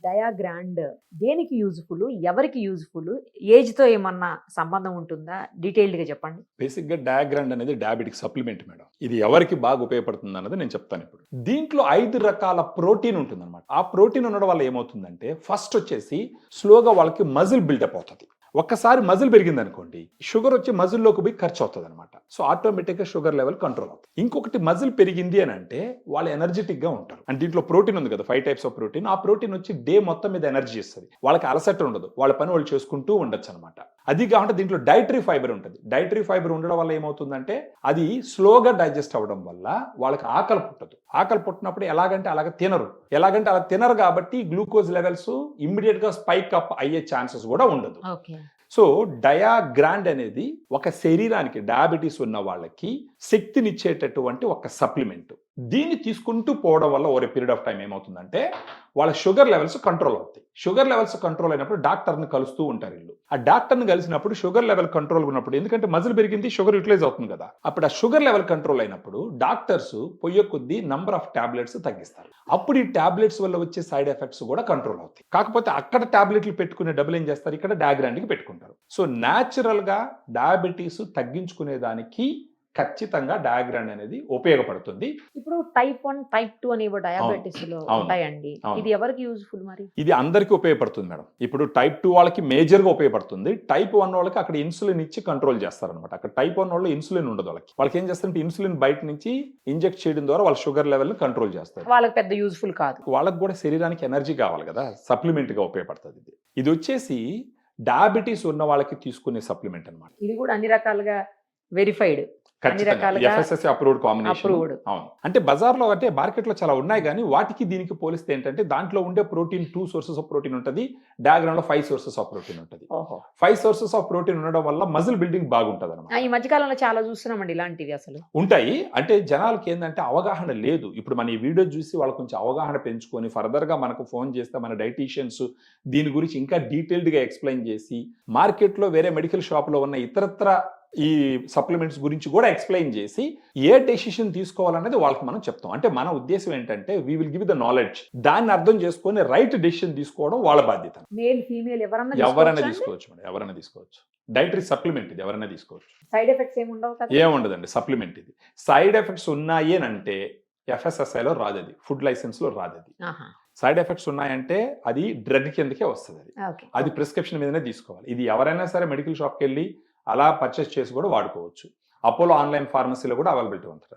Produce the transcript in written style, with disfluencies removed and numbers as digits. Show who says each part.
Speaker 1: డయాగ్రాండ్ దేనికి యూజ్‌ఫుల్? ఎవరికి యూజ్‌ఫుల్? ఏజ్‌తో ఏమన్నా సంబంధం ఉంటుందా? డీటెయిల్డ్‌గా చెప్పండి.
Speaker 2: బేసిక్‌గా డయాగ్రాండ్ అనేది డయాబెటిక్ సప్లిమెంట్ మేడం. ఇది ఎవరికి బాగా ఉపయోగపడుతుంది అన్నది నేను చెప్తాను ఇప్పుడు. దీంట్లో 5 రకాల ప్రోటీన్ ఉంటుందన్నమాట. ఆ ప్రోటీన్ ఉండడం వల్ల ఏమవుతుందంటే ఫస్ట్ వచ్చేసి స్లోగా వాళ్ళకి మజిల్ బిల్డప్ అవుతది. ఒక్కసారి మజిల్ పెరిగిందనుకోండి, షుగర్ వచ్చి మజిల్‌లోకి పోయి ఖర్చు అవుతదనమాట. సో ఆటోమేటిక్‌గా షుగర్ లెవెల్ కంట్రోల్ అవుతుంది. ఇంకొకటి మజిల్ పెరిగింది అని అంటే వాళ్ళు ఎనర్జిటిక్‌గా ఉంటారు. అంటే దీంట్లో ప్రోటీన్ ఉంది కదా! 5 టైప్స్ ఆఫ్ ప్రోటీన్. ఆ ప్రోటీన్ వచ్చి డే మొత్తం మీద ఎనర్జీ ఇస్తది. వాళ్ళకి అలసట ఉండదు. వాళ్ళ పని వాళ్ళు చేసుకుంటూ ఉండొచ్చనమాట. అది కాకుండా దీంట్లో డైటరీ ఫైబర్ ఉంటది. డైటరీ ఫైబర్ ఉండడం వల్ల ఏమవుతుందంటే అది స్లోగా డైజెస్ట్ అవ్వడం వల్ల వాళ్ళకి ఆకలి పుట్టదు. ఆకలి పుట్టినప్పుడు ఎలాగంటే అలాగ తినరు. ఎలాగంటే అలా తినరు కాబట్టి గ్లూకోజ్ లెవెల్స్ ఇమ్మీడియేట్‌గా స్పైక్ అప్ అయ్యే ఛాన్సెస్ కూడా ఉండదు.
Speaker 1: ఓకే.
Speaker 2: సో డయాగ్రాండ్ అనేది ఒక శరీరానికి డయాబెటీస్ ఉన్న వాళ్ళకి శక్తినిచ్చేటటువంటి ఒక సప్లిమెంట్. దీన్ని తీసుకుంటూ పోవడం వల్ల over a period of time ఏమవుతుందంటే వాళ్ళ షుగర్ లెవెల్స్ కంట్రోల్ అవుతాయి. షుగర్ లెవెల్స్ కంట్రోల్ అయినప్పుడు డాక్టర్ని కలుస్తూ ఉంటారు వీళ్ళు. ఆ డాక్టర్ని కలిసినప్పుడు షుగర్ లెవెల్ కంట్రోల్ ఉన్నప్పుడు ఎందుకంటే మజిల్ పెరిగింది షుగర్ యూటిలైజ్ అవుతుంది కదా. అప్పుడు ఆ షుగర్ లెవెల్ కంట్రోల్ అయినప్పుడు డాక్టర్స్ పొయ్యే కొద్దీ నంబర్ ఆఫ్ టాబ్లెట్స్ తగ్గిస్తారు. అప్పుడు ఈ టాబ్లెట్స్ వల్ల వచ్చే సైడ్ ఎఫెక్ట్స్ కూడా కంట్రోల్ అవుతాయి. కాకపోతే అక్కడ టాబ్లెట్లు పెట్టుకునే డబ్బులు ఏం చేస్తారు, ఇక్కడ డయాగ్రాండ్కి పెట్టుకుంటారు. సో న్యాచురల్గా డయాబెటీస్ తగ్గించుకునే దానికి ఖచ్చితంగా డయాగ్రాండ్ అనేది ఉపయోగపడుతుంది.
Speaker 1: ఇప్పుడు టైప్ 1, టైప్ 2 అని
Speaker 2: అవును.
Speaker 1: డయాబెటిస్‌లో
Speaker 2: అవును.
Speaker 1: ఉంటాయండి.
Speaker 2: అవును.
Speaker 1: ఇది ఎవరికి యూజ్‌ఫుల్ మరి?
Speaker 2: ఇది అందరికీ ఉపయోగపడుతుంది మేడం. ఇప్పుడు టైప్ 2 వాళ్ళకి మేజర్‌గా ఉపయోగపడుతుంది. టైప్ 1 వాళ్ళకి అక్కడ ఇన్సులిన్ ఇచ్చి కంట్రోల్ చేస్తారనమాట. అక్కడ టైప్ 1 వాళ్ళు ఇన్సులిన్ ఉండదు వాళ్ళకి. వాళ్ళకి ఏం చేస్తారంటే ఇన్సులిన్ బయట నుంచి ఇంజెక్ట్ చేయడం ద్వారా వాళ్ళ షుగర్ లెవెల్‌ని కంట్రోల్ చేస్తారు.
Speaker 1: వాళ్ళకి పెద్ద యూజ్‌ఫుల్ కాదు.
Speaker 2: వాళ్ళకి కూడా శరీరానికి ఎనర్జీ కావాలి కదా! సప్లిమెంట్‌గా ఉపయోగపడుతుంది ఇది. ఇది వచ్చేసి డయాబెటీస్ ఉన్న వాళ్ళకి తీసుకునే సప్లిమెంట్ అనమాట.
Speaker 1: ఇది కూడా అన్ని రకాలుగా వెరిఫైడ్. అన్ని
Speaker 2: ఖచ్చితంగా.
Speaker 1: రకాలుగా
Speaker 2: ఎఫ్ఎస్ఎస్‌ఐ అప్రూవ్డ్ కాంబినేషన్.
Speaker 1: అప్రూవ్డ్.
Speaker 2: అవును. అంటే బజార్‌లో అంటే మార్కెట్‌లో చాలా ఉన్నాయి గానీ, వాటికి దీనికి పోలిస్తే ఏంటంటే, దాంట్లో ఉండే ప్రోటీన్ 2 సోర్సెస్ ఆఫ్ ప్రోటీన్ ఉంటది. డయాగ్రామ్‌లో 5 సోర్సెస్ ఆఫ్ ప్రోటీన్ ఉంటది.
Speaker 1: ఓహో!
Speaker 2: 5 సోర్సెస్ ఆఫ్ ప్రోటీన్ ఉండడం వల్ల మజిల్ బిల్డింగ్ బాగుంటదనమాట.
Speaker 1: ఈ మధ్య కాలంలో చాలా చూస్తున్నామండి ఇలాంటివి అసలు.
Speaker 2: ఉంటాయి. అంటే జనాలకి ఏందంటే అవగాహన లేదు. ఇప్పుడు మన ఈ వీడియో చూసి వాళ్ళు కొంచెం అవగాహన పెంచుకొని ఫర్దర్‌గా మనకు ఫోన్ చేస్తే మన డైటీషియన్స్ దీని గురించి ఇంకా డీటెయిల్డ్‌గా ఎక్స్‌ప్లెయిన్ చేసి, మార్కెట్‌లో వేరే మెడికల్ షాప్‌లో ఉన్న ఇతరత్రా ఈ సప్లిమెంట్స్ గురించి కూడా ఎక్స్‌ప్లెయిన్ చేసి, ఏ డెసిషన్ తీసుకోవాలనేది వాళ్ళకి మనం చెప్తాం. అంటే మన ఉద్దేశ్యం ఏంటంటే, we will give the knowledge. దాన్ని అర్థం చేసుకొని రైట్ డెసిషన్ తీసుకోవడం వాళ్ళ బాధ్యత.
Speaker 1: మేల్, ఫీమేల్ ఎవరన్నా
Speaker 2: ఎవరైనా
Speaker 1: తీసుకోవచ్చా అండి?
Speaker 2: తీసుకోవచ్చు మేడం. ఎవరైనా తీసుకోవచ్చు. డైటరీ సప్లిమెంట్ ఇది ఎవరైనా తీసుకోవచ్చు.
Speaker 1: సైడ్ ఎఫెక్ట్స్ ఏమి ఉండవు కదా?
Speaker 2: ఏముండదండి సప్లిమెంట్ ఇది. సైడ్ ఎఫెక్ట్స్ ఉన్నాయి అనంటే ఎఫ్ఎస్ఎస్ఐలో రాదది. ఫుడ్ లైసెన్స్‌లో రాదది.
Speaker 1: ఆహా!
Speaker 2: సైడ్ ఎఫెక్ట్స్ ఉన్నాయంటే అది డ్రగ్ కిందకే వస్తదది.
Speaker 1: ఓకే.
Speaker 2: అది ప్రిస్క్రిప్షన్ మీదనే తీసుకోవాలి. ఇది ఎవరైనా సరే మెడికల్ షాప్‌కెళ్ళి అలా పర్చేస్ చేసి కూడా వాడుకోవచ్చు. అపోలో ఆన్‌లైన్ ఫార్మసీలో కూడా అవైలబిలిటీ ఉంటది.